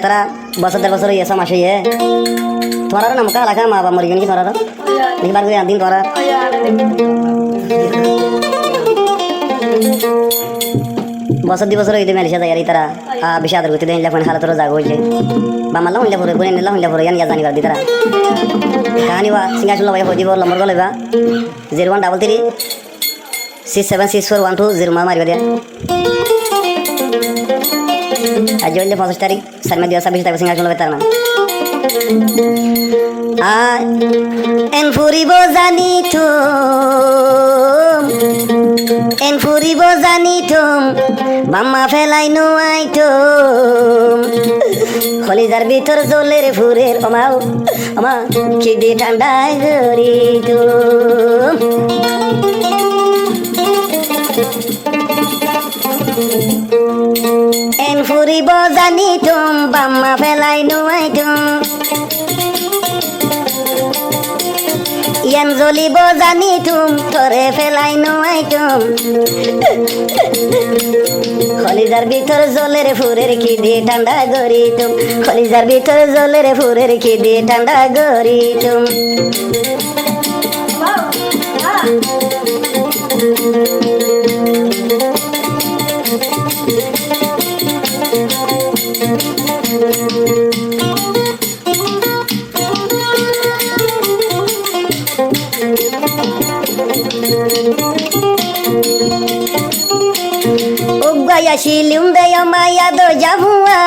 তারা বছর দেড় বছর ইয়ে মাসে ইয়ে তোমার আর নামকা এলাকা মা বাবা মরি গেল কি তোমার দেখি বার করে দিন তোমার বছর দি বছর হইতে মেলিশা যায় আর তারা বেশি আদর করতে দেন লেখন হালে তোর জাগ হইছে বামাল্লা হইলে পরে বনে নিলা হইলে পরে ইয়া জানিবার দি তারা কাহানি বা সিঙ্গা শুনলা ভাই হইব নম্বর গলাইবা 0133 676412 মা মারিবা দিয়া আজ হইলে 25 তারিখ সারমে দিয়া 26 তারিখ সিঙ্গা শুনলা তার নাম এন ফুরিব জানি এন ফুরিব জানি বাম্মা ফেলাই নোয়াই খলিজার ভিতর জলের ফুরের অমাও আমা খিদে ঠান্ডায় গরি এন ফুরিব জানি বাম্মা ফেলাই নোয়াই ইয়ান জ্বলিব জানি তরে ফেলাই নোয়াই খলিজার ভিতর জলের ফুরের খিদে ঠান্ডা গরি খলিজার ভিতর জলের ফুরের খিদে ঠান্ডা গরি শিলিম দে মায়া দো যাহুয়া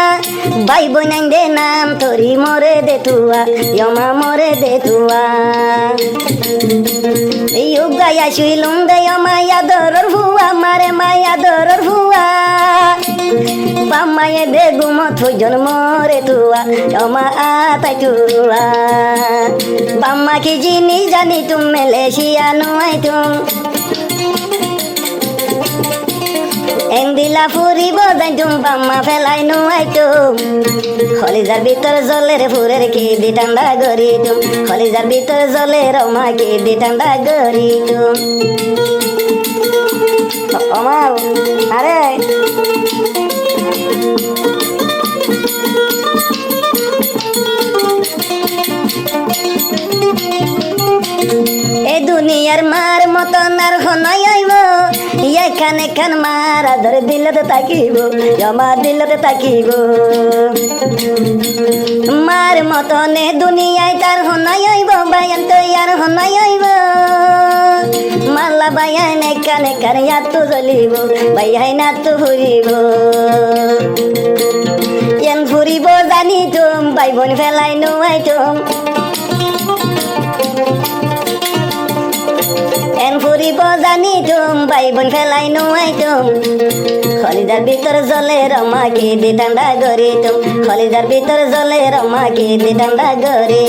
ভাই বোনাই দে নাম তোরি মরে দে তুয়া ইয়মা মরে দে তুয়া ইউগায়া শিলুম দে মায়া দরর হুয়া মারে মায়া দরর হুয়া বাম্মায়ে দে গুমত হইজন মরে তুয়া ইয়মা আতাই তুয়া বাম্মা কি জিনি জানি তুমি মেলেশিয়া নোয়াই এন্দিলা ফুরিব যাইতুম বাম্মা ফেলাই নোয়াইতুম খলিজার ভিতর জলের ফুরের খিদে ঠান্ডা গরিতুম খলিজার ভিতর জলের মা খিদে ঠান্ডা গরিতুম ওমা আরে এ দুনিয়ার মার মতন আর হনয় আইব এখানে খান মারা ধরে দিলতে তাকিব জমা দিলতে তাকিব মার মতনে দুনিয়ায় তার হনয় আইব বায়ান তো আর হনয় আইব মাল্লা বায়ান এখানে খান ইয়াতো জ্বলিব বায়াই না তো ফুরিব এন ফুরিব জানি বাই বোন ফেলাই নোয়াই এন ফুরিব জানি ভাই বোন ফেলাই নোয়াই খলিজার ভিতর জলের মা খিদে ঠান্ডা গরি খলিজার ভিতর জলের মা খিদে ঠান্ডা গরি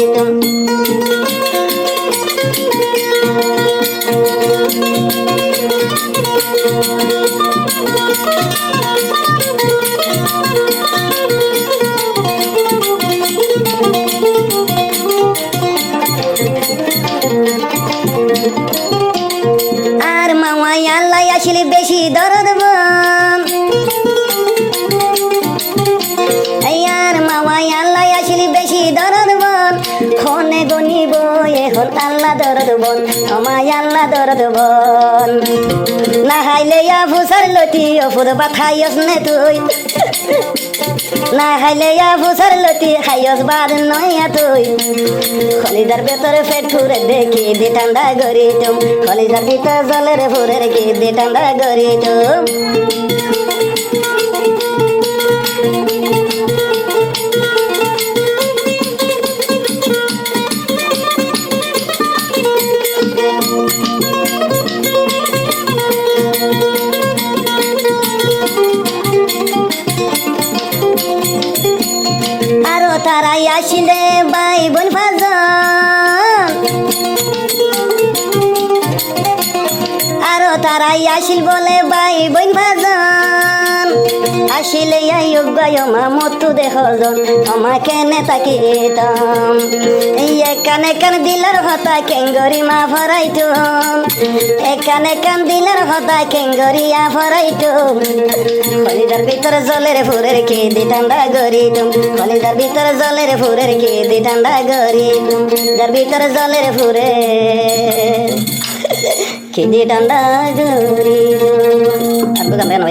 আর মামাই আল্লাহ আসলে বেশি দরদ আর মামাই আল্লাহ আসলে বেশি দরদ খনে গনিব এখন আল্লাহ দরদ বন আমায় আল্লাহ দরদ বন না হাইলে ফুসার লতি অফুর বা খাইস নে তুই না হাইলে ফুসার লতি খাইস বাদ নয় তুই খলিজার ভেতরে পেট ফুরে দেখি দে ঠান্ডা গরি খলিজার ভিতর জলের ফুরে রেখে দে ঠান্ডা গরি আরো তারাই আসিলে ভাই বোন ফাজন আরো হারাই আসিল বলে বাই বইন বাজন আসিলে আয়োগ্য মা মতো দেখজন আমা কেনে তাকিতাম একানে কান দিলার হতা কেঙ্গরি মা ভরাইতো একানে কান দিলার হতা কেঙ্গরিয়া ভরাইতো কলিজার ভিতরে জলের ফুরের কেদি ঠান্ডা গরিতুম কলিজার ভিতরে জলের ফুরের কেদি ঠান্ডা গরিতুম যার ভিতরে জলের ফুরে কেদি ঠান্ডা গরিতুম আর